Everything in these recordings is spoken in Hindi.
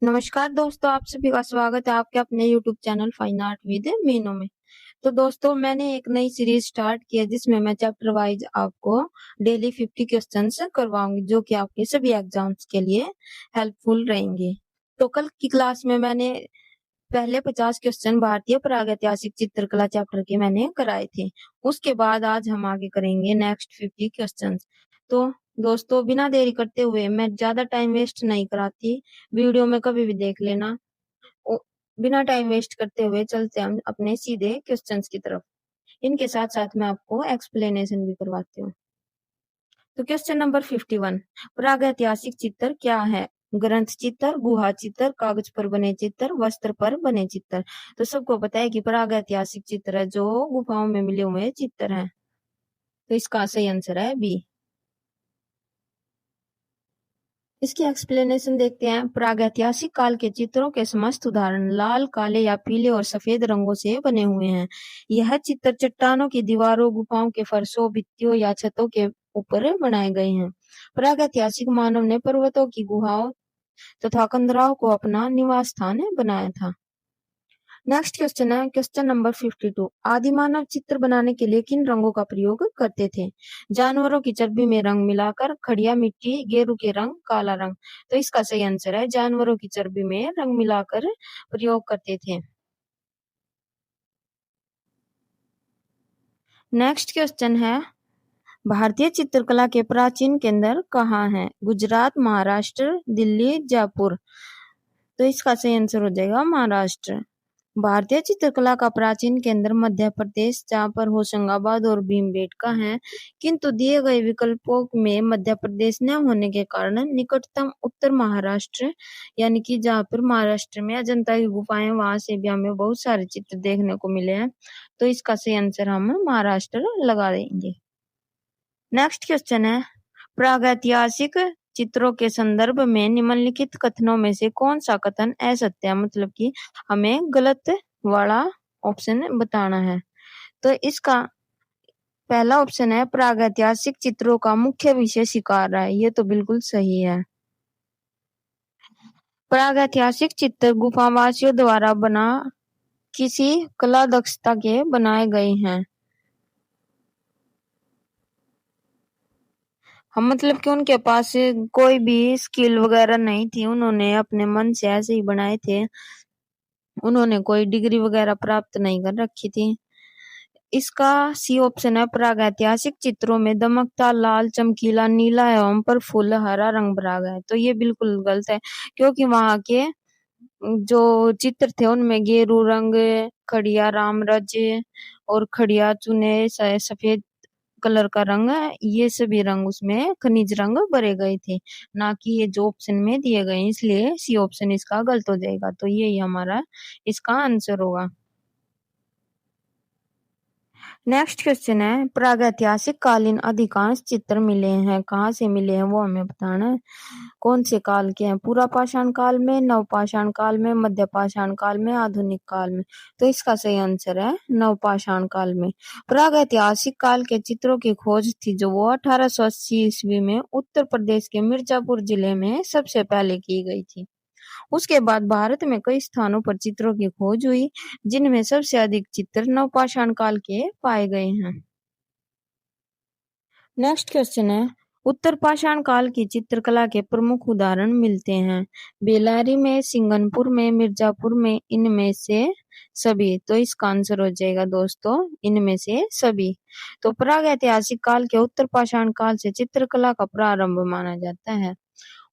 नमस्कार दोस्तों, आप सभी का स्वागत है आपके अपने YouTube channel fine art with Meenu में। तो दोस्तों, मैंने एक नई सीरीज स्टार्ट की है जिसमें मैं चैप्टर वाइज आपको डेली 50 क्वेश्चंस करवाऊंगी जो कि आपके सभी एग्जाम्स के लिए हेल्पफुल रहेंगे। तो कल की क्लास में मैंने पहले 50 क्वेश्चन भारतीय प्रागैतिहासिक चित्रकला चैप्टर के मैंने कराए थे। उसके बाद आज हम आगे करेंगे नेक्स्ट 50 क्वेश्चन। तो दोस्तों, बिना देरी करते हुए मैं ज्यादा टाइम वेस्ट नहीं कराती, वीडियो में कभी भी देख लेना। ओ, बिना टाइम वेस्ट करते हुए चलते हम अपने सीधे क्वेश्चंस की तरफ। इनके साथ साथ मैं आपको एक्सप्लेनेशन भी करवाती हूँ। तो क्वेश्चन नंबर 51, प्रागैतिहासिक चित्र क्या है? ग्रंथ चित्र, गुहा चित्र, कागज पर बने चित्र, वस्त्र पर बने चित्र। तो सबको पता है कि प्रागैतिहासिक चित्र है जो गुफाओं में मिले हुए चित्र हैं। तो इसका सही आंसर है बी। इसकी एक्सप्लेनेशन देखते हैं। प्रागैतिहासिक काल के चित्रों के समस्त उदाहरण लाल, काले या पीले और सफेद रंगों से बने हुए हैं। यह चित्र चट्टानों की दीवारों, गुफाओं के फर्शों, भित्तियों या छतों के ऊपर बनाए गए हैं। प्रागैतिहासिक मानव ने पर्वतों की गुहाओं तथा कंदराओं को अपना निवास स्थान बनाया था। नेक्स्ट क्वेश्चन है क्वेश्चन नंबर 52। आदिमानव चित्र बनाने के लिए किन रंगों का प्रयोग करते थे? जानवरों की चर्बी में रंग मिलाकर, खड़िया मिट्टी, गेरू के रंग, काला रंग। तो इसका सही आंसर है जानवरों की चर्बी में रंग मिलाकर प्रयोग करते थे। नेक्स्ट क्वेश्चन है भारतीय चित्रकला के प्राचीन केंद्र कहाँ हैं? गुजरात, महाराष्ट्र, दिल्ली, जयपुर। तो इसका सही आंसर हो जाएगा महाराष्ट्र। भारतीय चित्रकला का प्राचीन केंद्र मध्य प्रदेश, जहाँ पर होशंगाबाद और भीमबेटका है, किंतु दिए गए विकल्पों में मध्य प्रदेश न होने के कारण निकटतम उत्तर महाराष्ट्र, यानी कि जहाँ पर महाराष्ट्र में अजंता की गुफाएं, वहां से भी हमें बहुत सारे चित्र देखने को मिले हैं। तो इसका सही आंसर हम महाराष्ट्र लगा देंगे। नेक्स्ट क्वेश्चन है प्रागैतिहासिक चित्रों के संदर्भ में निम्नलिखित कथनों में से कौन सा कथन असत्य है? मतलब कि हमें गलत वाला ऑप्शन बताना है। तो इसका पहला ऑप्शन है प्रागैतिहासिक चित्रों का मुख्य विषय शिकार है। ये तो बिल्कुल सही है। प्रागैतिहासिक चित्र गुफावासियों द्वारा बना किसी कला दक्षता के बनाए गए हैं। हम मतलब कि उनके पास कोई भी स्किल वगैरह नहीं थी, उन्होंने अपने मन से ऐसे ही बनाए थे। उन्होंने कोई डिग्री वगैरह प्राप्त नहीं कर रखी थी। इसका सी ऑप्शन है प्रागैतिहासिक चित्रों में दमकता लाल, चमकीला नीला एवं प्रफुल्ल हरा रंग भरा गया है। तो ये बिल्कुल गलत है, क्योंकि वहां के जो चित्र थे उनमें गेरू रंग, खड़िया रामरज और खड़िया चुने सफेद कलर का रंग है, ये सभी रंग उसमें खनिज रंग भरे गए थे, ना कि ये जो ऑप्शन में दिए गए हैं। इसलिए सी ऑप्शन इसका गलत हो जाएगा। तो यही हमारा इसका आंसर होगा। नेक्स्ट क्वेश्चन है प्रागैतिहासिक कालीन अधिकांश चित्र मिले हैं, कहाँ से मिले हैं वो हमें बताना है। कौन से काल के हैं? पुरापाषाण काल में, नवपाषाण काल में, मध्यपाषाण काल में, आधुनिक काल में। तो इसका सही आंसर है नवपाषाण काल में। प्रागैतिहासिक काल के चित्रों की खोज थी जो वो 1880 ईस्वी में उत्तर प्रदेश के मिर्जापुर जिले में सबसे पहले की गई थी। उसके बाद भारत में कई स्थानों पर चित्रों की खोज हुई, जिनमें सबसे अधिक चित्र नवपाषाण काल के पाए गए हैं। नेक्स्ट क्वेश्चन है उत्तर पाषाण काल की चित्रकला के प्रमुख उदाहरण मिलते हैं बेलारी में, सिंगनपुर में, मिर्जापुर में, इनमें से सभी। तो इसका आंसर हो जाएगा दोस्तों इनमें से सभी। तो प्रागैतिहासिक काल के उत्तर पाषाण काल से चित्रकला का प्रारंभ माना जाता है।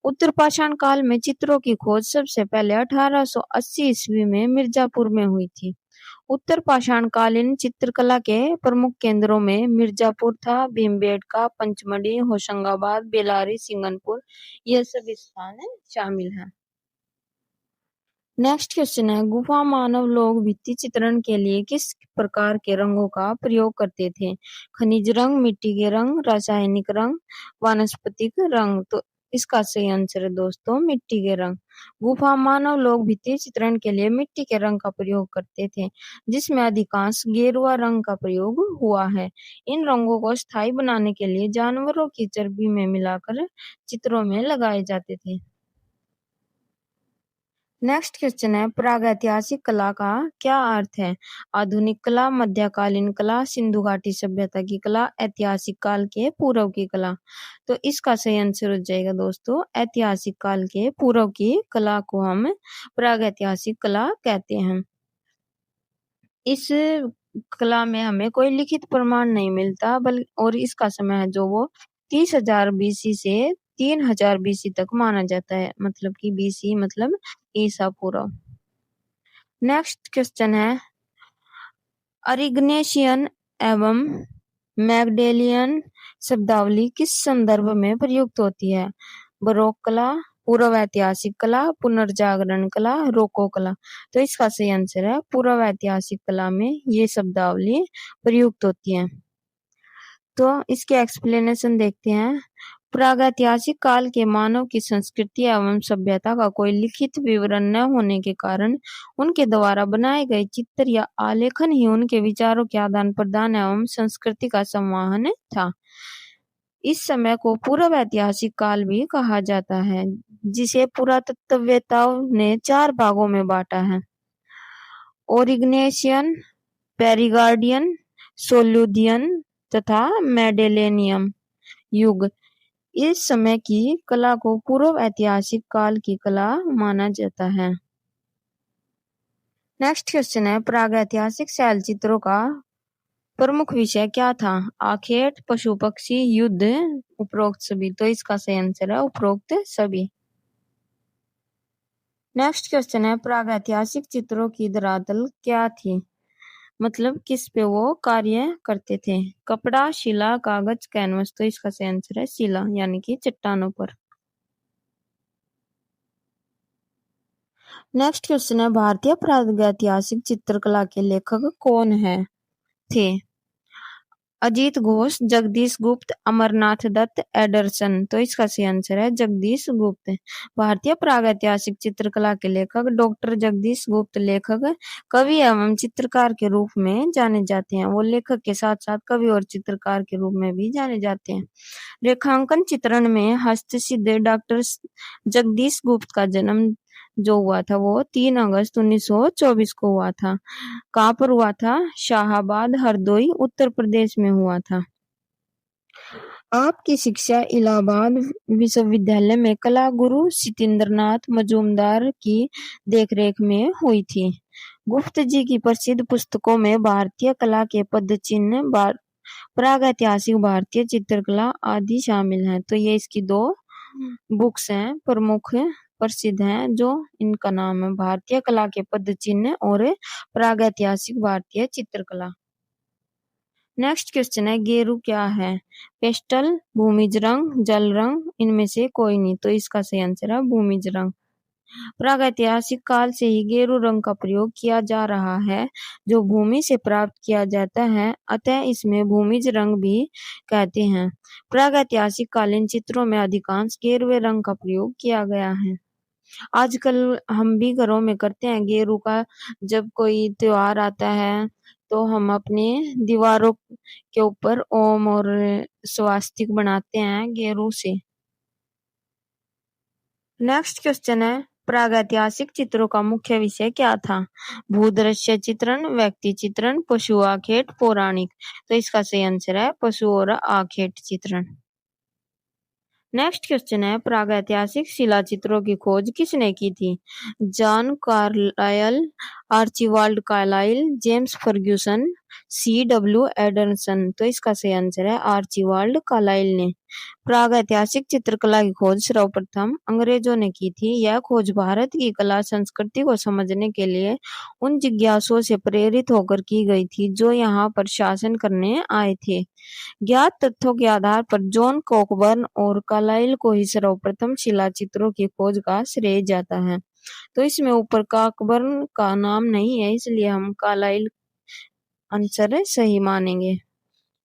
उत्तर पाषाण काल में चित्रों की खोज सबसे पहले 1880 ईस्वी में मिर्जापुर में हुई थी। उत्तर पाषाण कालीन चित्रकला के प्रमुख केंद्रों में मिर्जापुर था, भीमबेटका, पंचमढ़ी, होशंगाबाद, बेलारी, सिंगनपुर, ये सभी स्थान शामिल हैं। नेक्स्ट क्वेश्चन है गुफा मानव लोग भित्ति चित्रण के लिए किस प्रकार के रंगों का प्रयोग करते थे? खनिज रंग, मिट्टी के रंग, रासायनिक रंग, वानस्पतिक रंग। तो इसका सही आंसर है दोस्तों मिट्टी के रंग। गुफा मानव लोग भित्ति चित्रण के लिए मिट्टी के रंग का प्रयोग करते थे, जिसमें अधिकांश गेरुआ रंग का प्रयोग हुआ है। इन रंगों को स्थायी बनाने के लिए जानवरों की चर्बी में मिलाकर चित्रों में लगाए जाते थे। नेक्स्ट क्वेश्चन है, प्रागैतिहासिक कला का क्या अर्थ है? आधुनिक कला, मध्यकालीन कला, सिंधु घाटी सभ्यता की कला, ऐतिहासिक काल के पूर्व की कला। तो इसका सही आंसर हो जाएगा दोस्तों ऐतिहासिक काल के पूर्व की कला को हम प्रागैतिहासिक कला कहते हैं। इस कला में हमें कोई लिखित प्रमाण नहीं मिलता और इसका समय है जो वो 30,000 बीसी से 3,000 बीसी तक माना जाता है, मतलब कि बीसी मतलब ईसा पूर्व। नेक्स्ट क्वेश्चन है, अरिग्नेशियन एवं मैगडेलियन शब्दावली किस संदर्भ में प्रयुक्त होती है? बरोक कला, पूर्व ऐतिहासिक कला, पुनर्जागरण कला, रोको कला। तो इसका सही आंसर है पूर्व ऐतिहासिक कला में ये शब्दावली प्रयुक्त होती है। तो इसके एक्सप्लेनेशन देखते हैं। प्रागैतिहासिक काल के मानव की संस्कृति एवं सभ्यता का कोई लिखित विवरण न होने के कारण उनके द्वारा बनाए गए चित्र या आलेखन ही उनके विचारों के आदान प्रदान एवं संस्कृति का संवहन था। इस समय को पूर्व ऐतिहासिक काल भी कहा जाता है, जिसे पुरातत्ववेत्ताओं ने 4 भागों में बांटा है। ओरिग्नेशियन, पेरिगार्डियन, सोल्यूदियन तथा मेडेलेनियम युग। इस समय की कला को पूर्व ऐतिहासिक काल की कला माना जाता है। नेक्स्ट क्वेश्चन है, प्रागैतिहासिक शैल चित्रों का प्रमुख विषय क्या था? आखेट, पशु पक्षी, युद्ध, उपरोक्त सभी। तो इसका सही आंसर है उपरोक्त सभी। नेक्स्ट क्वेश्चन है, प्रागैतिहासिक चित्रों की धरातल क्या थी? मतलब किस पे वो कार्य करते थे? कपड़ा, शिला, कागज, कैनवस। तो इसका सही आंसर है शिला यानी कि चट्टानों पर। नेक्स्ट क्वेश्चन है, भारतीय प्रागैतिहासिक चित्रकला के लेखक कौन है थे? अजीत घोष, जगदीश गुप्त, अमरनाथ दत्त, एडरसन। तो इसका सही आंसर है जगदीश गुप्त। भारतीय प्रागैतिहासिक चित्रकला के लेखक डॉक्टर जगदीश गुप्त लेखक, कवि एवं चित्रकार के रूप में जाने जाते हैं। वो लेखक के साथ साथ कवि और चित्रकार के रूप में भी जाने जाते हैं। रेखांकन चित्रण में हस्तसिद्ध डॉक्टर जगदीश गुप्त का जन्म जो हुआ था वो 3 अगस्त 1924 को हुआ था। कहाँ पर हुआ था? शाहाबाद, हरदोई, उत्तर प्रदेश में हुआ था। आपकी शिक्षा इलाहाबाद विश्वविद्यालय में कला गुरु सत्येंद्रनाथ मजूमदार की देखरेख में हुई थी। गुप्त जी की प्रसिद्ध पुस्तकों में भारतीय कला के पदचिन्ह, प्रागैतिहासिक भारतीय चित्रकला आदि शामिल हैं। तो ये इसकी 2 बुक्स हैं, प्रमुख प्रसिद्ध हैं, जो इनका नाम है भारतीय कला के पदचिन्ह और प्रागैतिहासिक भारतीय चित्रकला। नेक्स्ट क्वेश्चन है, गेरू क्या है? पेस्टल, भूमिज रंग, जल रंग, इनमें से कोई नहीं। तो इसका सही आंसर है भूमिज रंग। प्रागैतिहासिक काल से ही गेरू रंग का प्रयोग किया जा रहा है, जो भूमि से प्राप्त किया जाता है, अतः इसमें भूमिज रंग भी कहते हैं। प्रागैतिहासिक कालीन चित्रों में अधिकांश गेरुए रंग का प्रयोग किया गया है। आजकल हम भी घरों में करते हैं गेरू का। जब कोई त्योहार आता है तो हम अपने दीवारों के ऊपर ओम और स्वास्तिक बनाते हैं गेरू से। नेक्स्ट क्वेश्चन है, प्रागैतिहासिक चित्रों का मुख्य विषय क्या था? भूदृश्य चित्रण, व्यक्ति चित्रण, पशु आखेट, पौराणिक। तो इसका सही आंसर है पशु और आखेट चित्रण। नेक्स्ट क्वेश्चन है, प्रागैतिहासिक शिला चित्रों की खोज किसने की थी? John Carlleyle, Archibald Carlleyle, James Fergusson, C.W. Anderson. तो इसका सही आंसर है आर्चिबाल्ड कार्लाइल ने। प्रागैतिहासिक चित्रकला की खोज सर्वप्रथम अंग्रेजों ने की थी। यह खोज भारत की कला संस्कृति को समझने के लिए उन जिज्ञासुओं से प्रेरित होकर की गई थी जो यहाँ पर शासन करने आए थे। ज्ञात तथ्यों के आधार पर जॉन कॉकबर्न और कार्लाइल को ही सर्वप्रथम शिला चित्रों की खोज का श्रेय जाता है। तो इसमें ऊपर कॉकबर्न का नाम नहीं है, इसलिए हम कार्लाइल आंसर सही मानेंगे।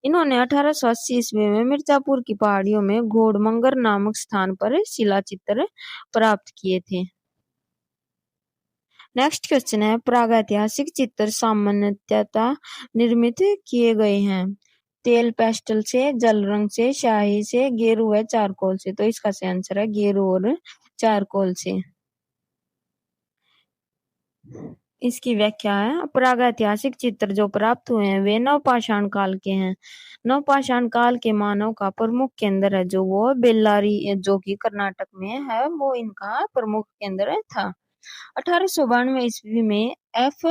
इन्होंने 1880 ईस्वी में मिर्जापुर की पहाड़ियों में घोड़मंगर नामक स्थान पर शिला चित्र प्राप्त किए थे। नेक्स्ट क्वेश्चन है, प्रागैतिहासिक चित्र सामान्यतः निर्मित किए गए हैं तेल पेस्टल से, जल रंग से, स्याही से, गेरू व चारकोल से। तो इसका सही आंसर है गेरू और चारकोल से। इसकी व्याख्या है, प्रागैतिहासिक चित्र जो प्राप्त हुए हैं वे नवपाषाण काल के हैं। नवपाषाण काल के मानव का प्रमुख केंद्र है जो वो बेल्लारी जो कि कर्नाटक में है, वो इनका प्रमुख केंद्र था। 1892 ईस्वी में एफ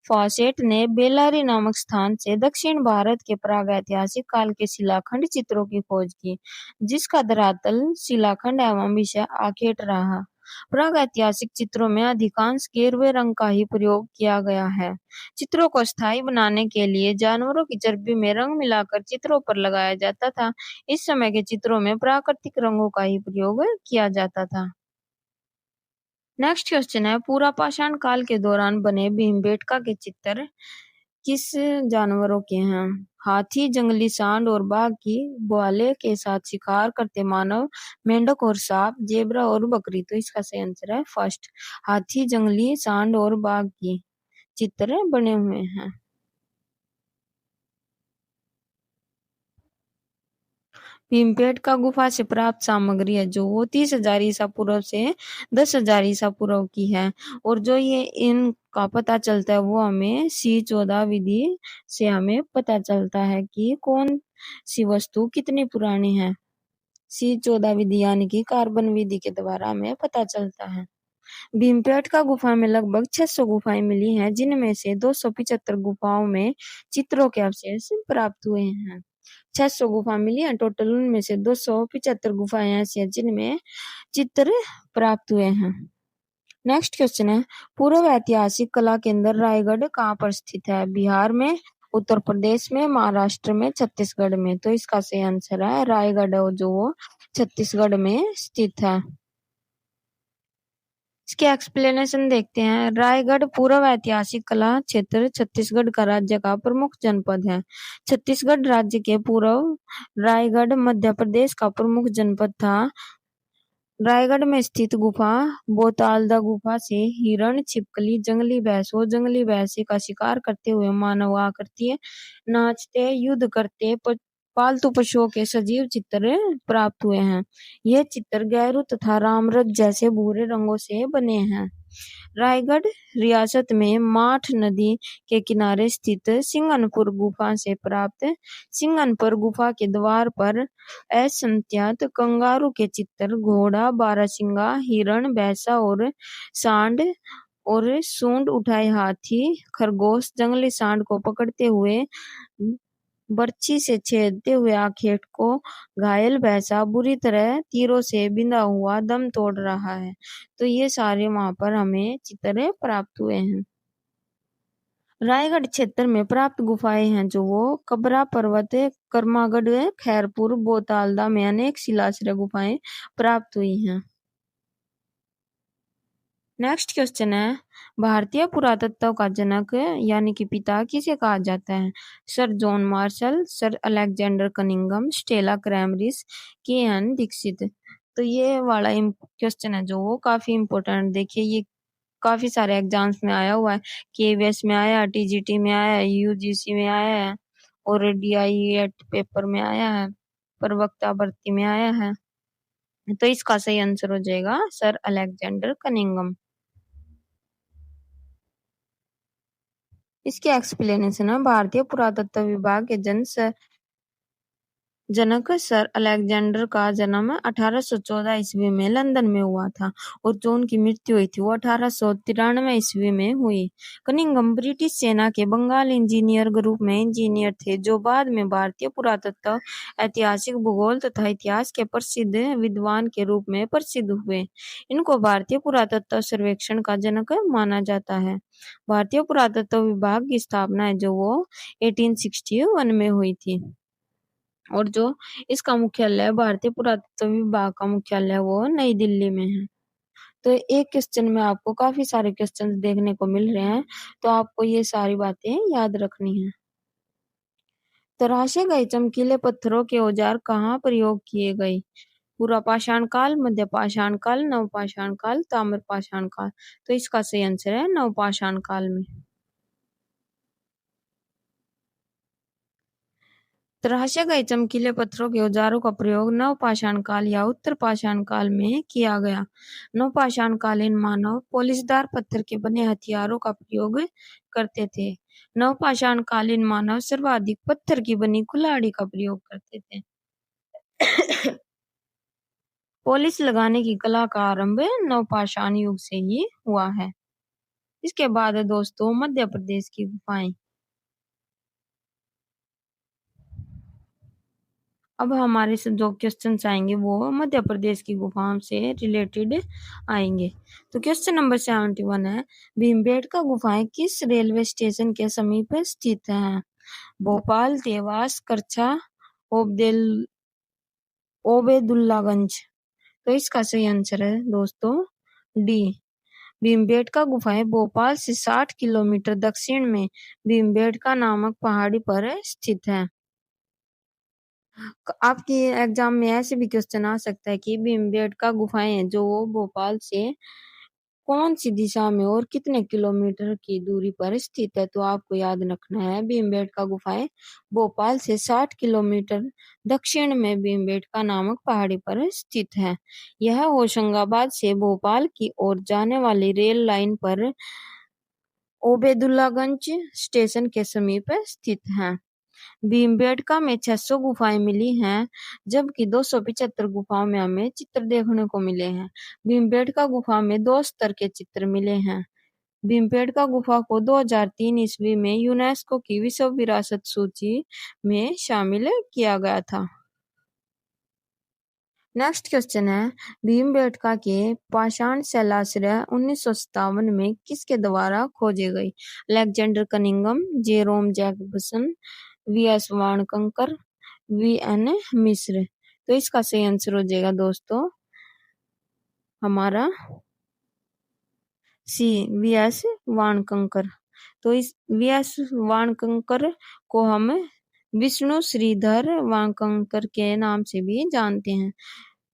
फॉसेट ने बेल्लारी नामक स्थान से दक्षिण भारत के प्रागैतिहासिक काल के शिलाखंड चित्रों की खोज की, जिसका धरातल शिलाखंड एवं विषय आखेट रहा। प्रागैतिहासिक चित्रों में अधिकांश गेरुए रंग का ही प्रयोग किया गया है। चित्रों को स्थायी बनाने के लिए जानवरों की चर्बी में रंग मिलाकर चित्रों पर लगाया जाता था। इस समय के चित्रों में प्राकृतिक रंगों का ही प्रयोग किया जाता था। नेक्स्ट क्वेश्चन है, पूरा पाषाण काल के दौरान बने भीमबेटका के चित्र किस जानवरों के हैं? हाथी, जंगली सांड और बाघ की ग्वाले के साथ शिकार करते मानव, मेंढक और सांप, जेब्रा और बकरी। तो इसका सही आंसर है फर्स्ट, हाथी, जंगली सांड और बाघ की चित्र बने हुए हैं। भीमबेटका गुफा से प्राप्त सामग्री है जो वो 30,000 ईसा पूर्व से 10,000 ईसा पूर्व की है, और जो ये इनका पता चलता है वो हमें C14 विधि से हमें पता चलता है कि कौन सी वस्तु कितनी पुरानी है। C14 विधि यानी कि कार्बन विधि के द्वारा हमें पता चलता है। भीमबेटका गुफा में लगभग 600 गुफाएं मिली हैं, जिनमें से 275 गुफाओं में चित्रों के अवशेष प्राप्त हुए हैं। 600 गुफा मिली है टोटल, उनमें से 275 गुफाएं ऐसी हैं जिनमें चित्र प्राप्त हुए हैं। नेक्स्ट क्वेश्चन है, पूर्व ऐतिहासिक कला केंद्र रायगढ़ कहाँ पर स्थित है? बिहार में, उत्तर प्रदेश में, महाराष्ट्र में, छत्तीसगढ़ में। तो इसका सही आंसर है रायगढ़, जो वो छत्तीसगढ़ में स्थित है। इसके एक्सप्लेनेशन देखते हैं। रायगढ़ पूर्व ऐतिहासिक कला क्षेत्र छत्तीसगढ़ का राज्य का प्रमुख जनपद है। छत्तीसगढ़ राज्य के पूर्व रायगढ़ मध्य प्रदेश का प्रमुख जनपद था। रायगढ़ में स्थित गुफा बोतालदा गुफा से हिरण, छिपकली, जंगली भैंस और जंगली भैंसे का शिकार करते हुए मानव आकृति, नाचते, युद्ध करते पालतू पशुओं के सजीव चित्र प्राप्त हुए हैं। ये चित्र गैरू तथा रामरथ जैसे भूरे रंगों से बने हैं। रायगढ़ रियासत में माठ नदी के किनारे स्थित सिंगनपुर गुफा से प्राप्त सिंगनपुर गुफा के द्वार पर असंख्यात कंगारू के चित्र, घोड़ा, बारहसिंगा, हिरण, भैंसा और सांड और सूंड उठाए हाथी, खरगोश, जंगली सांड को पकड़ते हुए, बर्छी से छेदते हुए आखेट को घायल भैंसा बुरी तरह तीरों से बिंधा हुआ दम तोड़ रहा है। तो ये सारे वहां पर हमें चित्र प्राप्त हुए हैं। रायगढ़ क्षेत्र में प्राप्त गुफाएं हैं जो वो कबरा पर्वत, कर्मागढ़, खैरपुर, बोतालदा में अनेक शिलाश्रय गुफाएं प्राप्त हुई हैं। नेक्स्ट क्वेश्चन है, भारतीय पुरातत्व का जनक यानी कि पिता किसे कहा जाता है? Sir John Marshall, sir Alexander Cunningham, Stella Kramrisch, K N. Dikshit. तो ये वाला क्वेश्चन है जो वो काफी इम्पोर्टेंट, देखिए ये काफी सारे एग्जाम्स में आया हुआ है। केवीएस में आया, टीजीटी में आया है, यूजीसी में आया है और डीआईएट पेपर में आया है, प्रवक्ता भर्ती में आया है। तो इसका सही आंसर हो जाएगा सर अलेक्जेंडर कनिंघम। इसके एक्सप्लेनेशन है, भारतीय पुरातत्व विभाग के जनक सर अलेक्जेंडर का जन्म 1814 ईस्वी में लंदन में हुआ था और जो उनकी मृत्यु हुई थी वो 1893 ईस्वी में हुई। कनिंघम ब्रिटिश सेना के बंगाल इंजीनियर ग्रुप में इंजीनियर थे जो बाद में भारतीय पुरातत्व, ऐतिहासिक भूगोल तथा इतिहास के प्रसिद्ध विद्वान के रूप में प्रसिद्ध हुए। इनको भारतीय पुरातत्व सर्वेक्षण का जनक माना जाता है। भारतीय पुरातत्व विभाग की स्थापना है जो वो 1861 में हुई थी, और जो इसका मुख्यालय भारतीय पुरातत्व विभाग का मुख्यालय वो नई दिल्ली में है। तो एक क्वेश्चन में आपको काफी सारे क्वेश्चन देखने को मिल रहे हैं, तो आपको ये सारी बातें याद रखनी है। तराशे गए चमकीले पत्थरों के औजार कहाँ प्रयोग किए गए? पूरा पाषाण काल, मध्य पाषाण काल, नवपाषाण काल, ताम्र पाषाण काल। तो इसका सही आंसर है नवपाषाण काल में। तराशे गए चमकीले पत्थरों के औजारों का प्रयोग नवपाषाण काल या उत्तर पाषाण काल में किया गया। नवपाषाण कालीन मानव पोलिशदार पत्थर के बने हथियारों का प्रयोग करते थे। नवपाषाण कालीन मानव सर्वाधिक पत्थर की बनी कुल्हाड़ी का प्रयोग करते थे। पॉलिश लगाने की कला का आरंभ नवपाषाण युग से ही हुआ है। इसके बाद है दोस्तों मध्य प्रदेश की गुफाएं। अब हमारे से जो क्वेश्चन आएंगे वो मध्य प्रदेश की गुफाओं से रिलेटेड आएंगे। तो क्वेश्चन नंबर 71 है, भीमबेटका गुफाएं किस रेलवे स्टेशन के समीप स्थित हैं? भोपाल, देवास, करछा, ओबेदुल्लागंज। तो इसका सही आंसर है दोस्तों डी। भीमबेटका गुफाएं भोपाल से 60 किलोमीटर दक्षिण में भीमबेटका नामक पहाड़ी पर स्थित है। आपके एग्जाम में ऐसे भी क्वेश्चन आ सकता है कि भीमबेटका गुफाएं हैं जो भोपाल से कौन सी दिशा में और कितने किलोमीटर की दूरी पर स्थित है। तो आपको याद रखना है भीमबेटका गुफाएं भोपाल से 60 किलोमीटर दक्षिण में भीमबेटका नामक पहाड़ी पर स्थित है। यह होशंगाबाद से भोपाल की ओर जाने वाली रेल लाइन पर ओबेदुल्लागंज स्टेशन के समीप स्थित है। भीमबेटका में 600 गुफाएं मिली हैं, जबकि 275 गुफाओं में हमें चित्र देखने को मिले हैं। भीमबेटका गुफा में 2 स्तर के चित्र मिले हैं। भीमबेटका गुफा को 2003 ईस्वी में यूनेस्को की विश्व विरासत सूची में शामिल किया गया था। नेक्स्ट क्वेश्चन है, भीमबेटका के पाषाण शैलाश्रय 1957 में किसके द्वारा खोजे गए? Alexander Cunningham, Jerome Jacobson, V S. Wakankar, V N. Mishra. तो इसका सही आंसर हो जाएगा दोस्तों हमारा सी, वी.एस. वाणखंकर। तो इस वी.एस. वाणखंकर को हम विष्णु श्रीधर वाणखंकर के नाम से भी जानते हैं।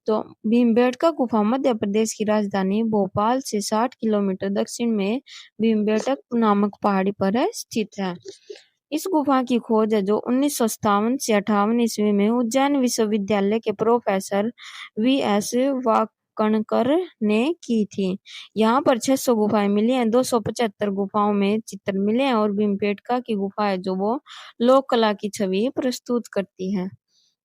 तो भीमबेटका गुफा मध्य प्रदेश की राजधानी भोपाल से 60 किलोमीटर दक्षिण में भीमबेटक नामक पहाड़ी पर स्थित है। इस गुफा की खोज है जो 1957 से 58 ईस्वी में उज्जैन विश्वविद्यालय के प्रोफेसर वी.एस. वाकणकर ने की थी। यहाँ पर 600 गुफाएं मिली हैं, 275 गुफाओं में चित्र मिले हैं और भीमबेटका की गुफा है जो वो लोक कला की छवि प्रस्तुत करती है।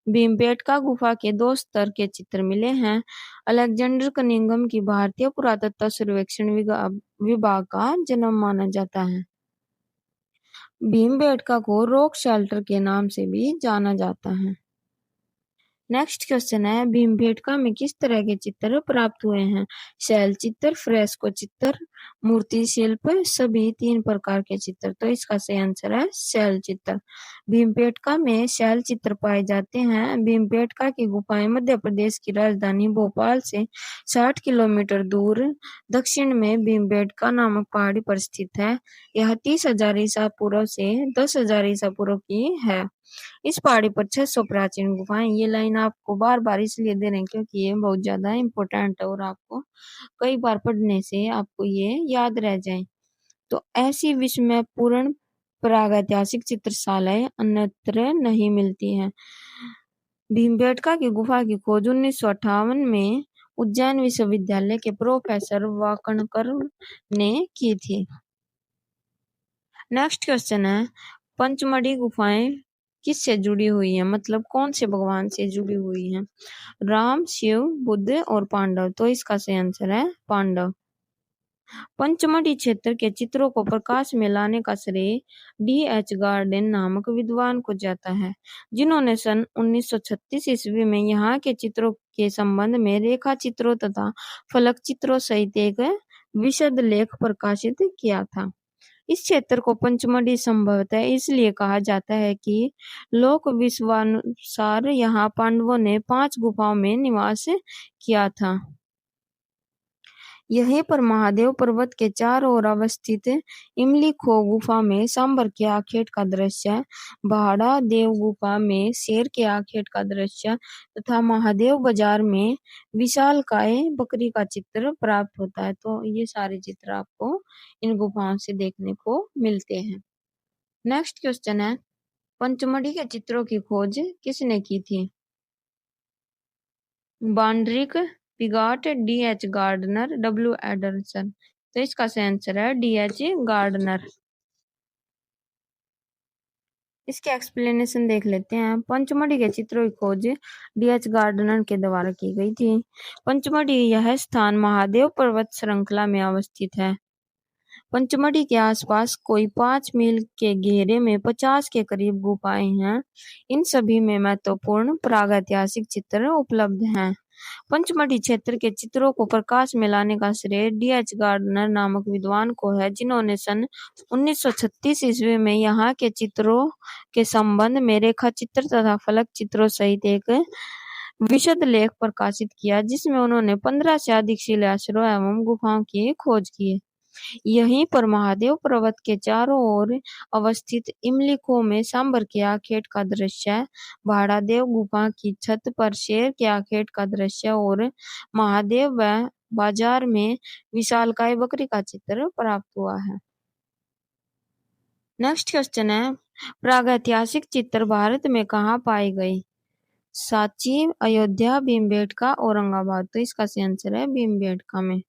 भीमबेटका गुफा के 2 स्तर के चित्र मिले हैं। अलेक्जेंडर कनिंघम की भारतीय पुरातत्व सर्वेक्षण विभाग का जन्म माना जाता है। भीमबेटका को रॉक शेल्टर के नाम से भी जाना जाता है। नेक्स्ट क्वेश्चन है, भीमबेटका में किस तरह के चित्र प्राप्त हुए हैं? शैल चित्र, फ्रेस्को चित्र, मूर्ति शिल्प, सभी 3 प्रकार के चित्र। तो इसका सही आंसर है शैल चित्र। भीमबेटका में शैल चित्र पाए जाते हैं। भीमबेटका की गुफाएं मध्य प्रदेश की राजधानी भोपाल से 60 किलोमीटर दूर दक्षिण में भीमबेटका नामक पहाड़ी पर स्थित है। यह 30,000 ईसा पूर्व से 10,000 ईसा पूर्व की है। इस पहाड़ी पर 600 प्राचीन गुफाएं। ये लाइन आपको बार बार इसलिए दे रहे हैं क्योंकि ये बहुत ज्यादा इम्पोर्टेंट है और आपको कई बार पढ़ने से आपको ये याद रह जाए। तो ऐसी विस्मयपूर्ण प्रागैतिहासिक चित्रशालाएं अन्यत्र नहीं मिलती हैं। भीमबेटका की गुफा की खोज 1958 में उज्जैन विश्वविद्यालय के प्रोफेसर वाकणकर ने की थी। नेक्स्ट क्वेश्चन है, पंचमढ़ी गुफाएं किससे जुड़ी हुई है, मतलब कौन से भगवान से जुड़ी हुई है? राम, शिव, बुद्ध और पांडव। तो इसका सही आंसर है पांडव। पंचमढ़ी क्षेत्र के चित्रों को प्रकाश में लाने का श्रेय डी.एच. गार्डन नामक विद्वान को जाता है, जिन्होंने सन 1936 ईस्वी में यहाँ के चित्रों के संबंध में रेखा चित्रों तथा फलक चित्रों सहित एक विशद लेख प्रकाशित किया था। इस क्षेत्र को पंचमढ़ी संभवतः इसलिए कहा जाता है कि लोक विश्वानुसार यहाँ पांडवों ने 5 गुफाओं में निवास किया था। यहीं पर महादेव पर्वत के चारों ओर अवस्थित इमली खो गुफा में सांबर के आखेट का दृश्य, भाड़ा देव गुफा में शेर के आखेट का दृश्य तथा महादेव बाजार में विशालकाय बकरी का चित्र प्राप्त होता है। तो ये सारे चित्र आपको इन गुफाओं से देखने को मिलते हैं। नेक्स्ट क्वेश्चन है, पंचमढ़ी के चित्रों की खोज किसने की थी? Bandrick, Piggott, D H. Gardner, W. Anderson. तो इसका सही आंसर है डी.एच. गार्डनर। इसके एक्सप्लेनेशन देख लेते हैं। पंचमढ़ी के चित्रों की खोज डी.एच. गार्डनर के द्वारा की गई थी। पंचमढ़ी यह स्थान महादेव पर्वत श्रृंखला में अवस्थित है। पंचमढ़ी के आसपास कोई 5 मील के घेरे में 50 के करीब गुफाएं हैं। इन सभी में महत्वपूर्ण प्रागैतिहासिक चित्र उपलब्ध हैं। पंचमढ़ी क्षेत्र के चित्रों को प्रकाश में लाने का श्रेय डी.एच. गार्डनर नामक विद्वान को है, जिन्होंने सन 1936 ईस्वी में यहाँ के चित्रों के संबंध में रेखा चित्र तथा फलक चित्रों सहित एक विशद लेख प्रकाशित किया, जिसमें उन्होंने 15 से अधिक शिलाश्रयों एवं गुफाओं की खोज की। यहीं पर महादेव पर्वत के चारों ओर अवस्थित इमलीखो में सांबर के आखेट का दृश्य, भाड़ादेव गुफा की छत पर शेर के आखेट का दृश्य और महादेव व बाजार में विशालकाय बकरी का चित्र प्राप्त हुआ है। नेक्स्ट क्वेश्चन है, प्रागैतिहासिक चित्र भारत में कहाँ पाए गए? सांची, अयोध्या, भीमबेटका, औरंगाबाद। तो इसका सही आंसर है भीमबेटका में।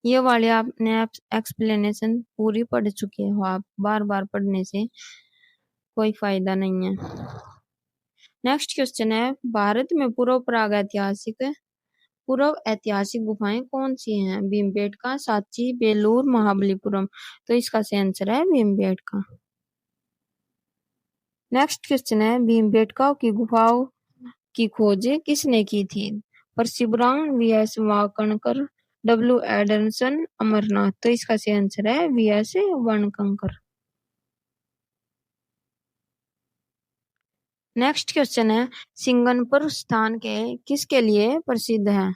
ये वाले आपने एक्सप्लेनेशन पूरी पढ़ चुके हो, आप बार बार पढ़ने से कोई फायदा नहीं है। नेक्स्ट क्वेश्चन है, भारत में पूर्व ऐतिहासिक गुफाएं कौन सी हैं? भीमबेटका, सांची, बेलूर, महाबलीपुरम। तो इसका सही आंसर है भीमबेटका। नेक्स्ट क्वेश्चन है, भीमबेटका की गुफाओं की खोज किसने की थी? परशुराम, वी.एस. वाकणकर, डब्ल्यू. एडरसन, अमरनाथ। तो इसका सही आंसर है वी.एस. वाकणकर। नेक्स्ट क्वेश्चन है, सिंगनपुर स्थान के किसके लिए प्रसिद्ध है?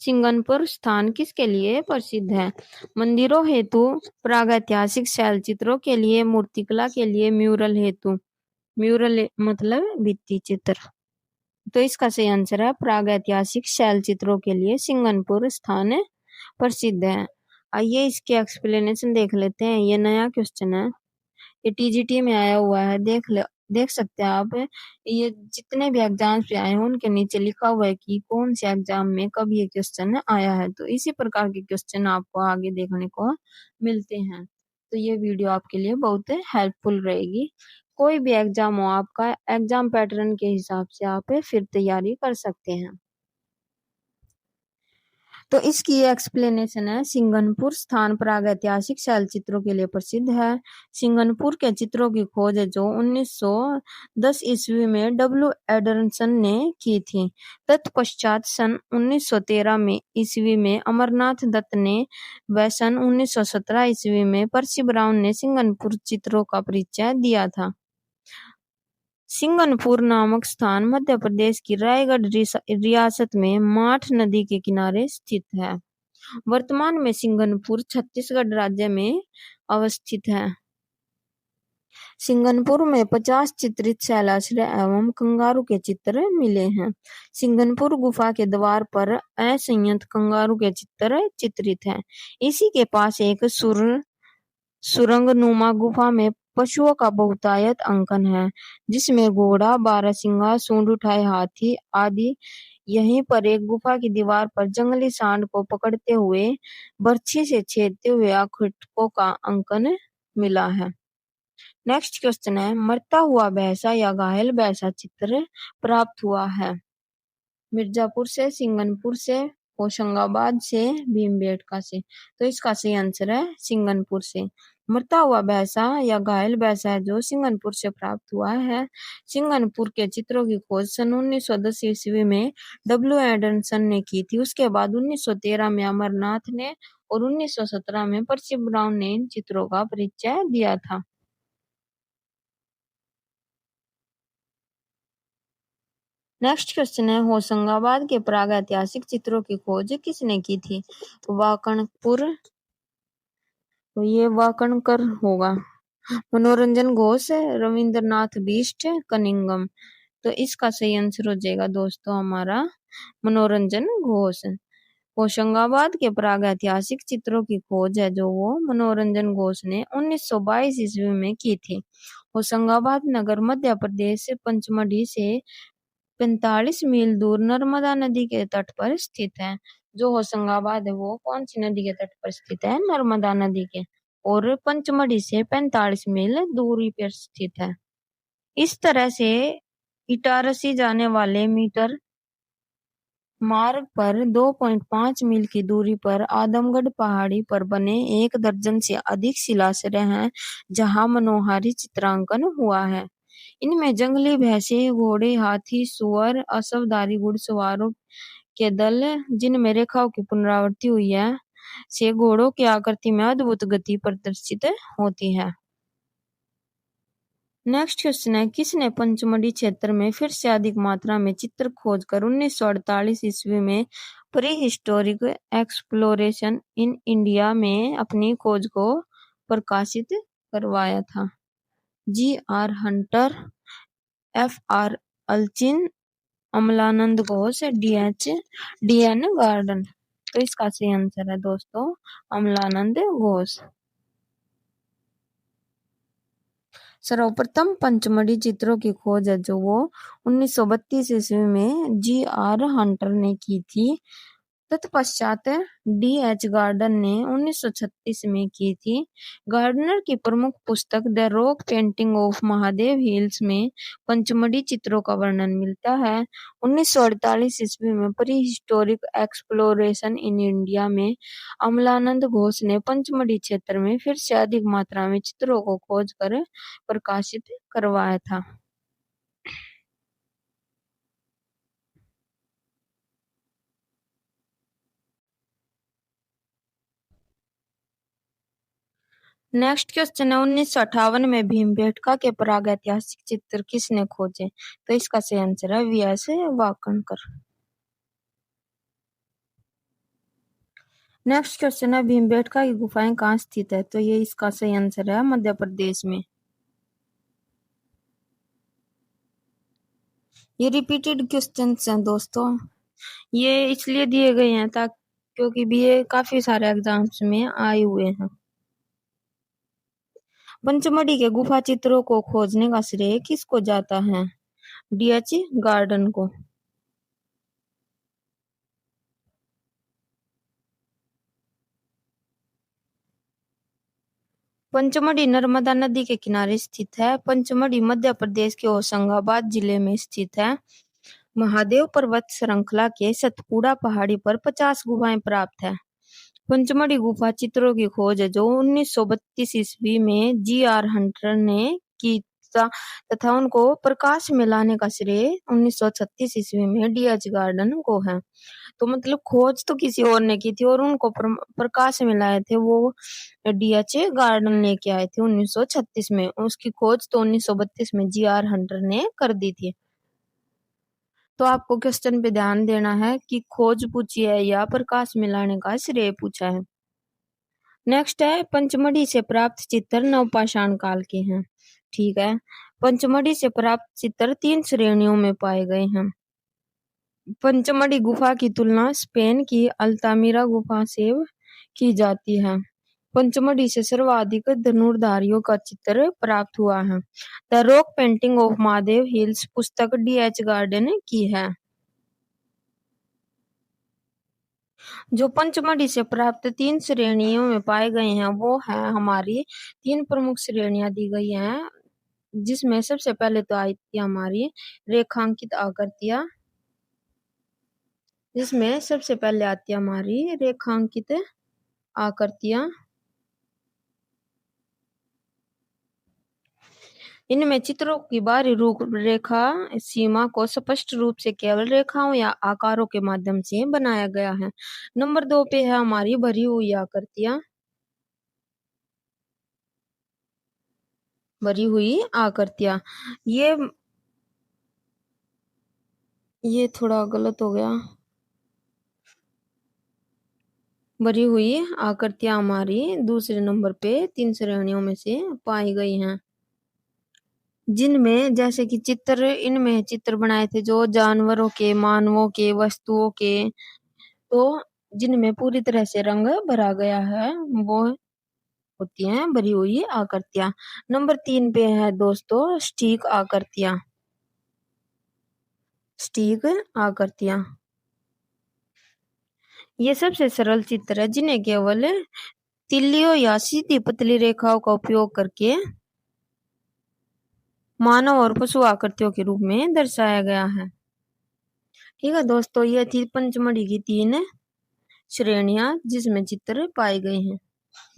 सिंगनपुर स्थान किसके लिए प्रसिद्ध है? मंदिरों हेतु, प्रागैतिहासिक शैल चित्रों के लिए, मूर्तिकला के लिए, म्यूरल हेतु। म्यूरल मतलब भित्ति चित्र। तो इसका सही आंसर है प्रागैतिहासिक शैल चित्रों के लिए सिंगनपुर स्थान प्रसिद्ध है। आइए इसके एक्सप्लेनेशन देख लेते हैं। ये नया क्वेश्चन है, ये टीजीटी में आया हुआ है, देख सकते हैं आप। ये जितने भी एग्जाम्स पे आए हैं उनके नीचे लिखा हुआ है कि कौन से एग्जाम में कब ये क्वेश्चन आया है। तो इसी प्रकार के क्वेश्चन आपको आगे देखने को मिलते हैं। तो ये वीडियो आपके लिए बहुत हेल्पफुल रहेगी। कोई भी एग्जाम हो आपका, एग्जाम पैटर्न के हिसाब से आप फिर तैयारी कर सकते हैं। तो इसकी एक्सप्लेनेशन है, सिंगनपुर स्थान प्रागैतिहासिक शैल चित्रों के लिए प्रसिद्ध है। सिंगनपुर के चित्रों की खोज जो 1910 ईस्वी में डब्ल्यू. एडरसन ने की थी। तत्पश्चात सन 1913 में ईस्वी में अमरनाथ दत्त ने व सन 1917 ईस्वी में परशुराम ने सिंगनपुर चित्रों का परिचय दिया था। सिंगनपुर नामक स्थान मध्य प्रदेश की रायगढ़ रियासत में माठ नदी के किनारे स्थित है। वर्तमान में सिंगनपुर छत्तीसगढ़ राज्य में अवस्थित है। सिंगनपुर में 50 चित्रित शैलाश्रय एवं कंगारू के चित्र मिले हैं। सिंगनपुर गुफा के द्वार पर असंख्य कंगारू के चित्र चित्रित हैं। इसी के पास एक सुरंगनुमा गुफा में पशुओं का बहुतायत अंकन है, जिसमें घोड़ा, बारहसिंगा, सूंड उठाए हाथी आदि। यहीं पर एक गुफा की दीवार पर जंगली सांड को पकड़ते हुए बर्छी से छेदते हुए आकृतियों का अंकन मिला है। नेक्स्ट क्वेश्चन है, मरता हुआ भैंसा या घायल भैंसा चित्र प्राप्त हुआ है? मिर्जापुर से, सिंगनपुर से, होशंगाबाद से, भीमबेटका से। तो इसका सही आंसर है सिंगनपुर से। मरता हुआ भैंसा या घायल भैंसा है जो सिंगनपुर से प्राप्त हुआ है। सिंगनपुर के चित्रों की खोज सन 1910 ईस्वी में डब्ल्यू. एडरसन ने की थी। उसके बाद 1913 में अमरनाथ ने और 1917 में परशुराम ने इन चित्रों का परिचय दिया था। नेक्स्ट क्वेश्चन है, होशंगाबाद के प्रागैतिहासिक चित्रों की खोज किसने की थी? वाकणपुर, तो ये वाकणकर होगा। मनोरंजन घोष, रविंद्रनाथ बिष्ट, कनिंगम। तो इसका सही आंसर हो जाएगा दोस्तों हमारा मनोरंजन घोष। होशंगाबाद के प्रागैतिहासिक चित्रों की खोज है जो वो मनोरंजन घोष ने 1922 ईस्वी में की थी। होशंगाबाद नगर मध्य प्रदेश से पंचमढ़ी से 45 मील दूर नर्मदा नदी के तट पर स्थित है। जो होशंगाबाद है वो कौन सी नदी के तट पर स्थित है? नर्मदा नदी के। और पंचमढ़ी से 45 मील दूरी पर स्थित है। इस तरह से इटारसी जाने वाले मीटर मार्ग पर 2.5 मील की दूरी पर आदमगढ़ पहाड़ी पर बने 1 दर्जन से अधिक शिलाश्रय हैं जहां मनोहारी चित्रांकन हुआ है। इनमें जंगली भैंसे, घोड़े, हाथी, सुअर, अश्वधारी घुड़सवारों के दल जिनमें रेखाओं की पुनरावृत्ति हुई है से घोड़ों की आकृति में अद्भुत गति प्रदर्शित होती है। नेक्स्ट क्वेश्चन है, किसने पंचमढ़ी क्षेत्र में फिर से अधिक मात्रा में चित्र खोजकर 1948 ईस्वी में prehistoric exploration in India में अपनी खोज को प्रकाशित करवाया था? G.R. Hunter, F.R. Allchin, Amalananda Ghosh, D.N. Garden. तो इसका सही आंसर है दोस्तों अमलानंद घोष। सर्वप्रथम पंचमढ़ी चित्रों की खोज है जो वो 1932 ईस्वी में G.R. हंटर ने की थी। तत्पश्चात D.H. गार्डन ने 1936 में की थी। गार्डनर की प्रमुख पुस्तक the rock painting of Mahadev hills में पंचमढ़ी चित्रों का वर्णन मिलता है। 1948 ईस्वी में prehistoric exploration in India में अमलानंद घोष ने पंचमढ़ी क्षेत्र में फिर से अधिक मात्रा में चित्रों को खोज कर प्रकाशित करवाया था। नेक्स्ट क्वेश्चन है, 1958 में भीमबेटका के प्रागैतिहासिक चित्र किसने खोजे? तो इसका सही आंसर है V.S. वाकणकर। नेक्स्ट क्वेश्चन है, भीमबेटका की गुफाएं कहाँ स्थित है? तो ये इसका सही आंसर है मध्य प्रदेश में। ये रिपीटेड क्वेश्चंस हैं दोस्तों, ये इसलिए दिए गए हैं ताकि क्योंकि भी ये काफी सारे एग्जाम्स में आए हुए हैं। पंचमढ़ी के गुफा चित्रों को खोजने का श्रेय किसको जाता है? D.H. गार्डन को। पंचमढ़ी नर्मदा नदी के किनारे स्थित है। पंचमढ़ी मध्य प्रदेश के होशंगाबाद जिले में स्थित है। महादेव पर्वत श्रृंखला के सतपुड़ा पहाड़ी पर 50 गुफाएं प्राप्त है। पंचमढ़ी गुफा चित्रों की खोज है जो 1932 ईस्वी में G.R. हंटर ने की तथा उनको प्रकाश में लाने का श्रेय 1936 ईस्वी में D.H. गार्डन को है। तो मतलब खोज तो किसी और ने की थी और उनको प्रकाश में लाए थे वो D.H. गार्डन लेके आए थे 1936 में। उसकी खोज तो 1932 में G.R. हंटर ने कर दी थी। तो आपको क्वेश्चन पे ध्यान देना है कि खोज पूछी है या प्रकाश में लाने का श्रेय पूछा है। नेक्स्ट है, पंचमढ़ी से प्राप्त चित्र नवपाषाण काल के हैं। ठीक है, पंचमढ़ी से प्राप्त चित्र 3 श्रेणियों में पाए गए हैं। पंचमढ़ी गुफा की तुलना स्पेन की अल्तामिरा गुफा से की जाती है। पंचमढ़ी से सर्वाधिक धनुर्धारियों का चित्र प्राप्त हुआ है। The rock painting of Mahadev hills पुस्तक D.H. गार्डन की है। जो पंचमढ़ी से प्राप्त 3 श्रेणियों में पाए गए हैं वो है हमारी 3 प्रमुख श्रेणियां दी गई हैं, जिसमें सबसे पहले तो आई थी हमारी रेखांकित आकृतियां, जिसमें सबसे पहले आती है हमारी रेखांकित आकृतियां। इनमें चित्रों की बाहरी रूपरेखा सीमा को स्पष्ट रूप से केवल रेखाओं या आकारों के माध्यम से बनाया गया है। नंबर 2 पे है हमारी भरी हुई आकृतियां। भरी हुई आकृतियां ये थोड़ा गलत हो गया। भरी हुई आकृतियां हमारी दूसरे नंबर पे 3 श्रेणियों में से पाई गई हैं, जिनमें जैसे कि इनमें चित्र बनाए थे जो जानवरों के, मानवों के, वस्तुओं के। तो जिनमें पूरी तरह से रंग भरा गया है वो होती हैं भरी हुई आकृतियां। नंबर 3 पे है दोस्तों स्टिक आकृतियां। स्टिक आकृतियां ये सबसे सरल चित्र है जिन्हें केवल तिल्लियों या सीधी पतली रेखाओं का उपयोग करके मानव और पशु आकृतियों के रूप में दर्शाया गया है। ठीक है दोस्तों, ये थी पंचमढ़ी की 3 श्रेणियां जिसमें चित्र पाए गए हैं।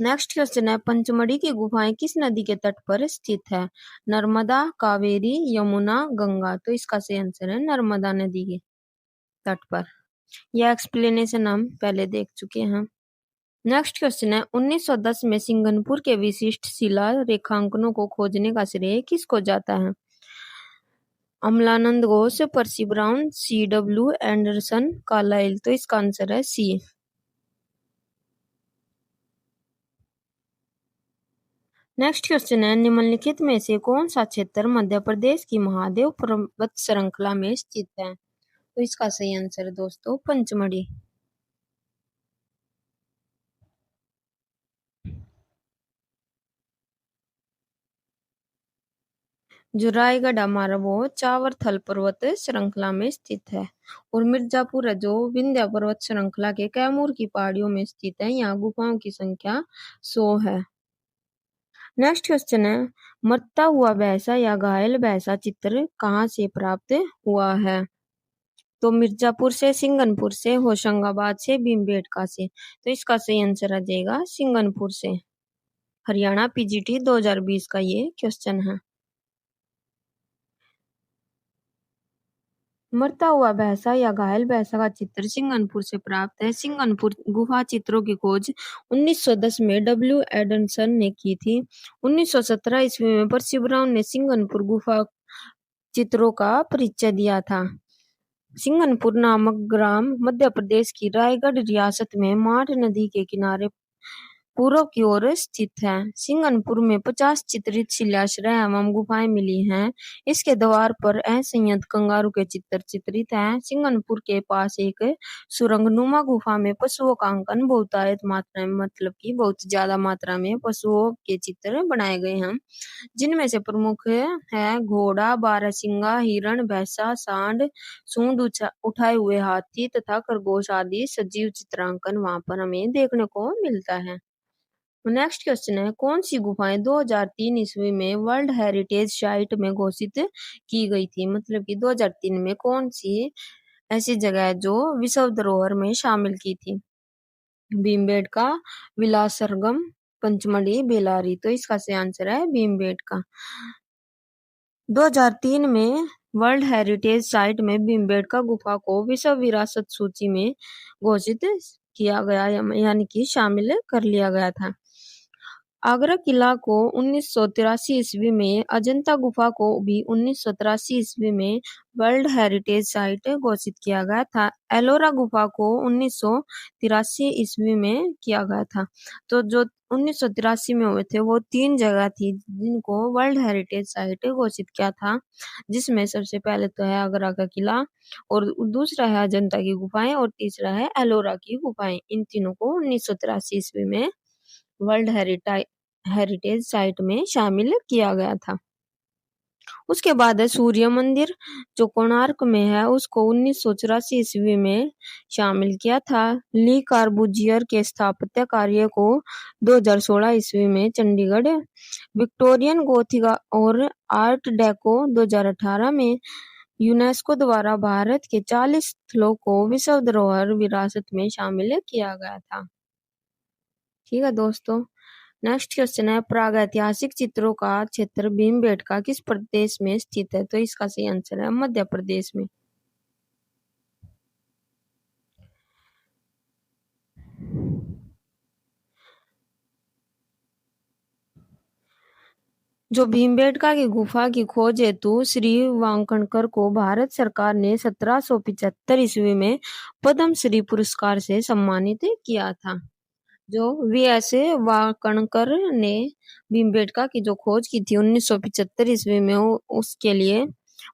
नेक्स्ट क्वेश्चन है, पंचमढ़ी की गुफाएं किस नदी के तट पर स्थित है? नर्मदा, कावेरी, यमुना, गंगा। तो इसका सही आंसर है नर्मदा नदी के तट पर। यह एक्सप्लेनेशन हम पहले देख चुके हैं। नेक्स्ट क्वेश्चन है, 1910 में सिंगनपुर के विशिष्ट शिला रेखांकनों को खोजने का श्रेय किसको जाता है? Amalananda Ghosh, Percy Brown, C.W. Anderson, Carlleyle. तो इसका आंसर है सी। नेक्स्ट क्वेश्चन है, निम्नलिखित में से कौन सा क्षेत्र मध्य प्रदेश की महादेव पर्वत श्रृंखला में स्थित है? तो इसका सही आंसर है दोस्तों पंचमढ़ी। जो रायगढ़ हमारा वो चावरथल पर्वत श्रृंखला में स्थित है। और मिर्जापुर है जो विंध्य पर्वत श्रृंखला के कैमूर की पहाड़ियों में स्थित है। यहाँ गुफाओं की संख्या 100 है। नेक्स्ट क्वेश्चन है, मरता हुआ भैंसा या घायल भैंसा चित्र कहाँ से प्राप्त हुआ है? तो मिर्जापुर से, सिंगनपुर से, होशंगाबाद से, भीमबेटका से। तो इसका सही आंसर आ जाएगा सिंगनपुर से। हरियाणा PGT 2020 का ये क्वेश्चन है। मरता हुआ भैंसा या घायल भैंसा का चित्र सिंगनपुर से प्राप्त है। सिंगनपुर गुफा चित्रों की खोज 1910 में W. एडमसन ने की थी। 1917 ईस्वी में पर्सी ब्राउन ने सिंगनपुर गुफा चित्रों का परिचय दिया था। सिंगनपुर नामक ग्राम मध्य प्रदेश की रायगढ़ रियासत में माठ नदी के किनारे पूर्व की ओर स्थित है। सिंगनपुर में 50 चित्रित शिलाश्रय एवं गुफाएं मिली हैं। इसके द्वार पर असंख्य कंगारू के चित्र चित्रित हैं। सिंगनपुर के पास एक सुरंगनुमा गुफा में पशुओं का अंकन बहुतायत मात्रा में, मतलब कि बहुत ज्यादा मात्रा में पशुओं के चित्र बनाए गए हैं, जिनमें से प्रमुख है घोड़ा, बारहसिंगा, हिरण, भैंसा, सांड, सूंड उठाए हुए हाथी तथा खरगोश आदि सजीव चित्रांकन वहां पर हमें देखने को मिलता है। नेक्स्ट क्वेश्चन है, कौन सी गुफाएं 2003 ईस्वी में वर्ल्ड हेरिटेज साइट में घोषित की गई थी? मतलब कि 2003 में कौन सी ऐसी जगह है जो विश्व धरोहर में शामिल की थी? भीमबेटका, विलासरगम, पंचमढ़ी, बेलारी। तो इसका सही आंसर है भीमबेटका। 2003 में वर्ल्ड हेरिटेज साइट में भीमबेटका गुफा को विश्व विरासत सूची में घोषित किया गया, यानी कि शामिल कर लिया गया था। आगरा किला को 1983 ईस्वी में, अजंता गुफा को भी 1983 ईस्वी में वर्ल्ड हेरिटेज साइट घोषित किया गया था। एलोरा गुफा को 1983 ईस्वी में किया गया था। तो जो 1983 में हुए थे वो 3 जगह थी जिनको वर्ल्ड हेरिटेज साइट घोषित किया था, जिसमें सबसे पहले तो है आगरा का किला, और दूसरा है अजंता की गुफाएं, और तीसरा है एलोरा की गुफाएं। इन तीनों को 1983 ईस्वी में वर्ल्ड हेरिटेज साइट में शामिल किया गया था। उसके बाद है सूर्य मंदिर जो कोणार्क में है, उसको 1984 ईस्वी में शामिल किया था। ली कार्बूजियर के स्थापत्य कार्य को 2016 ईस्वी में चंडीगढ़, विक्टोरियन गोथिक और आर्ट डेको 2018 में यूनेस्को द्वारा भारत के 40 स्थलों को विश्व धरोहर विरासत में शामिल किया गया था। ठीक है दोस्तों, नेक्स्ट क्वेश्चन है, प्रागैतिहासिक चित्रों का क्षेत्र भीमबेटका किस प्रदेश में स्थित है? तो इसका सही आंसर है मध्य प्रदेश में। जो भीमबेटका की गुफा की खोज हेतु श्री वांकणकर को भारत सरकार ने 1775 ईस्वी में पद्म श्री पुरस्कार से सम्मानित किया था। जो VS वाकणकर ने भीमबेटका की जो खोज की थी 1975 ईस्वी में, उसके लिए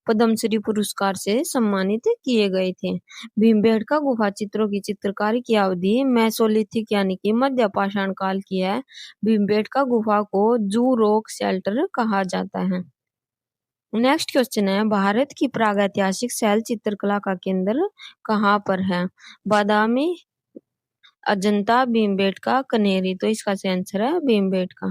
पद्मश्री पुरस्कार से सम्मानित किए गए थे। भीमबेटका गुफा चित्रों की चित्रकारी की अवधि मेसोलिथिक यानी कि मध्य पाषाण काल की है। भीमबेटका गुफा को जू रॉक शेल्टर कहा जाता है। नेक्स्ट क्वेश्चन है, भारत की प्रागैतिहासिक शैल चित्रकला का केंद्र कहाँ पर है? बादामी, अजंता, भीमबेटका, कनेरी। तो इसका सही आंसर है भीमबेटका।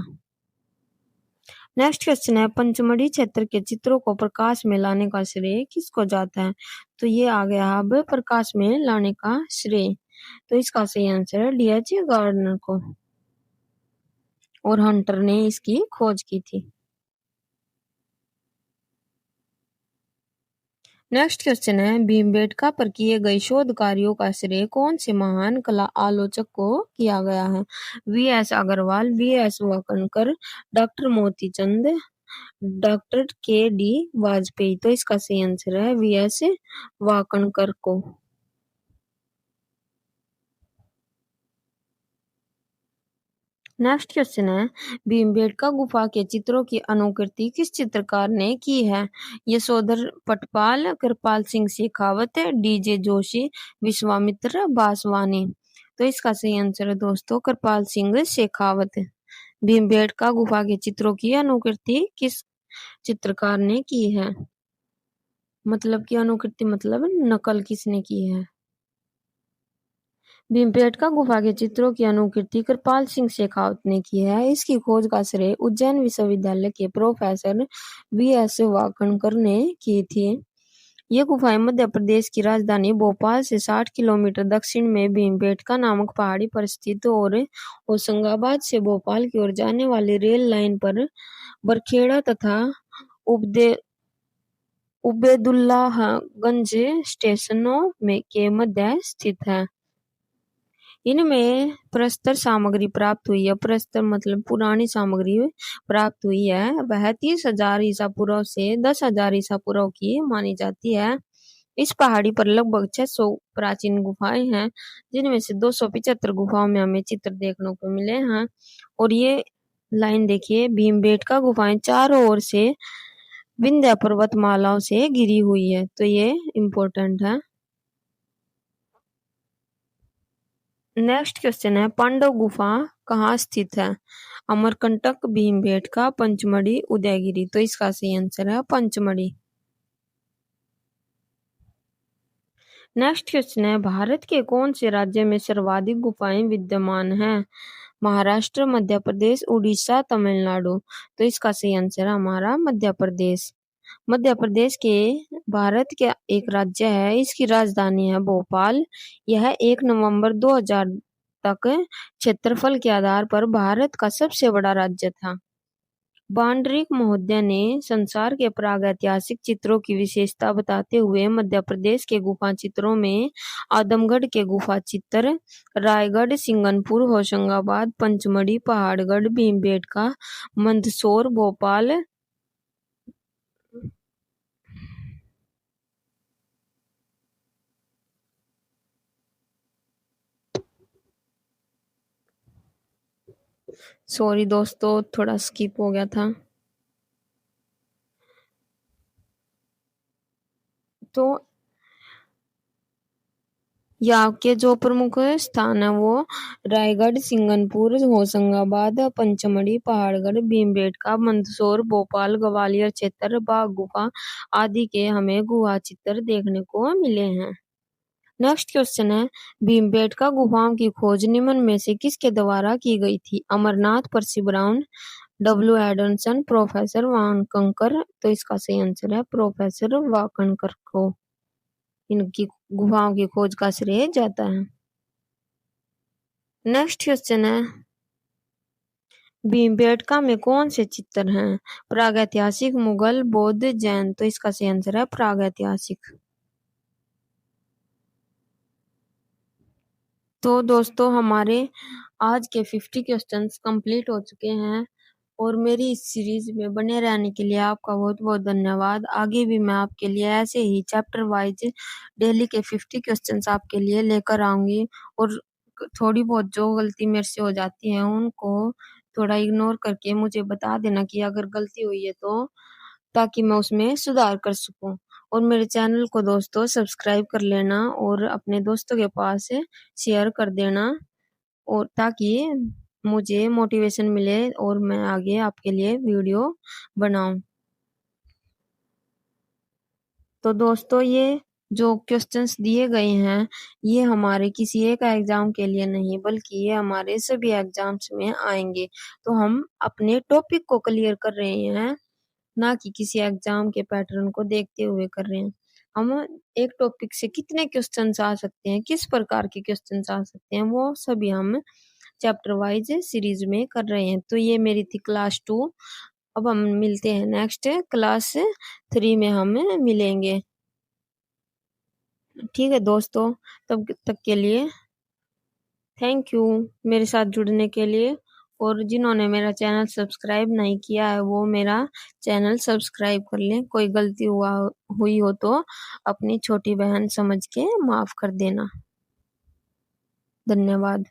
नेक्स्ट क्वेश्चन है, पंचमढ़ी क्षेत्र के चित्रों को प्रकाश में लाने का श्रेय किसको जाता है? तो ये आ गया अब प्रकाश में लाने का श्रेय। तो इसका सही आंसर है D.H. गार्डनर को, और हंटर ने इसकी खोज की थी। नेक्स्ट क्वेश्चन है, भीमबेटका पर किए गए शोध कार्यों का श्रेय कौन से महान कला आलोचक को किया गया है? V.S. Agrawal, V.S. Wakankar, doctor Motichand, doctor K.D. Vajpayee. तो इसका सही आंसर है V.S. वाकणकर को। नेक्स्ट क्वेश्चन है, भीमबेटका गुफा के चित्रों की अनुकृति किस चित्रकार ने की है? यशोधर पटपाल, कृपाल सिंह शेखावत, D.J. जोशी, विश्वामित्र बासवानी। तो इसका सही आंसर है दोस्तों कृपाल सिंह शेखावत। भीमबेटका गुफा के चित्रों की अनुकृति किस चित्रकार ने की है? मतलब कि अनुकृति मतलब नकल किसने की है? भीमबेटका गुफा के चित्रों की अनुकृति कृपाल सिंह शेखावत ने की है। इसकी खोज का श्रेय उज्जैन विश्वविद्यालय के प्रोफेसर V.S. वाकणकर ने की थी। ये गुफाएं मध्य प्रदेश की राजधानी भोपाल से 60 किलोमीटर दक्षिण में भीमबेटका नामक पहाड़ी पर स्थित और होशंगाबाद से भोपाल की ओर जाने वाली रेल लाइन पर बरखेड़ा तथा उबदे उबेदुल्लाहगंज स्टेशनों में के मध्य स्थित है। इनमें प्रस्तर सामग्री प्राप्त हुई है। प्रस्तर मतलब पुरानी सामग्री प्राप्त हुई है। वह 30,000 ईसा पूर्व से 10,000 ईसा पूर्व की मानी जाती है। इस पहाड़ी पर लगभग 600 प्राचीन गुफाएं हैं, जिनमें से 275 गुफाओं में हमें चित्र देखने को मिले हैं। और ये लाइन देखिए, भीमबेटका गुफाएं चारों ओर से विंध्य पर्वतमालाओं से घिरी हुई है। तो ये इम्पोर्टेंट है। नेक्स्ट क्वेश्चन है, पांडव गुफा कहाँ स्थित है? अमरकंटक, भीमबेटका, पंचमढ़ी, उदयगिरी। तो इसका सही आंसर है पंचमढ़ी। नेक्स्ट क्वेश्चन है, भारत के कौन से राज्य में सर्वाधिक गुफाएं विद्यमान हैं? महाराष्ट्र, मध्य प्रदेश, उड़ीसा, तमिलनाडु। तो इसका सही आंसर है हमारा मध्य प्रदेश। मध्य प्रदेश के भारत के एक राज्य है। इसकी राजधानी है भोपाल। यह 1 नवंबर 2000 तक क्षेत्रफल के आधार पर भारत का सबसे बड़ा राज्य था। बांडरिक महोदय ने संसार के प्रागैतिहासिक चित्रों की विशेषता बताते हुए मध्य प्रदेश के गुफा चित्रों में आदमगढ़ के गुफा चित्र, रायगढ़, सिंगनपुर, होशंगाबाद, पंचमढ़ी, पहाड़गढ़, भीमबेटका, मंदसौर, भोपाल, सॉरी दोस्तों थोड़ा स्किप हो गया था। तो यहाँ के जो प्रमुख स्थान है वो रायगढ़, सिंगनपुर, होशंगाबाद, पंचमढ़ी, पहाड़गढ़, भीमबेटका, मंदसौर, भोपाल, ग्वालियर क्षेत्र, बाघ गुफा आदि के हमें गुहा चित्र देखने को मिले हैं। नेक्स्ट क्वेश्चन है, भीमबेटका गुफाओं की खोज निम्न में से किसके द्वारा की गई थी? Amarnath, Percy Brown, W. Adamson, professor Wakankar. तो इसका सही आंसर है प्रोफेसर वाकणकर को इनकी गुफाओं की खोज का श्रेय जाता है। नेक्स्ट क्वेश्चन है, भीमबेटका में कौन से चित्र हैं? प्रागैतिहासिक, मुगल, बौद्ध, जैन। तो इसका सही आंसर है प्रागैतिहासिक। तो दोस्तों हमारे आज के 50 क्वेश्चंस कंप्लीट हो चुके हैं, और मेरी इस सीरीज में बने रहने के लिए आपका बहुत बहुत धन्यवाद। आगे भी मैं आपके लिए ऐसे ही चैप्टर वाइज डेली के 50 क्वेश्चंस आपके लिए लेकर आऊंगी, और थोड़ी बहुत जो गलती मेरे से हो जाती है उनको थोड़ा इग्नोर करके मुझे बता देना कि अगर गलती हुई है तो, ताकि मैं उसमें सुधार कर सकूं। और मेरे चैनल को दोस्तों सब्सक्राइब कर लेना और अपने दोस्तों के पास शेयर कर देना, और ताकि मुझे मोटिवेशन मिले और मैं आगे आपके लिए वीडियो बनाऊं। तो दोस्तों ये जो क्वेश्चंस दिए गए हैं, ये हमारे किसी एक एग्जाम के लिए नहीं बल्कि ये हमारे सभी एग्जाम्स में आएंगे। तो हम अपने टॉपिक को क्लियर कर रहे हैं, ना कि किसी एग्जाम के पैटर्न को देखते हुए कर रहे हैं। हम एक टॉपिक से कितने क्वेश्चंस आ सकते हैं, किस प्रकार के क्वेश्चंस आ सकते हैं, वो सभी हम चैप्टर वाइज सीरीज में कर रहे हैं। तो ये मेरी थी क्लास 2। अब हम मिलते हैं नेक्स्ट क्लास 3 में हम मिलेंगे। ठीक है दोस्तों, तब तक के लिए थैंक यू मेरे साथ जुड़ने के लिए। और जिन्होंने मेरा चैनल सब्सक्राइब नहीं किया है वो मेरा चैनल सब्सक्राइब कर लें। कोई गलती हुई हो तो अपनी छोटी बहन समझ के माफ कर देना। धन्यवाद।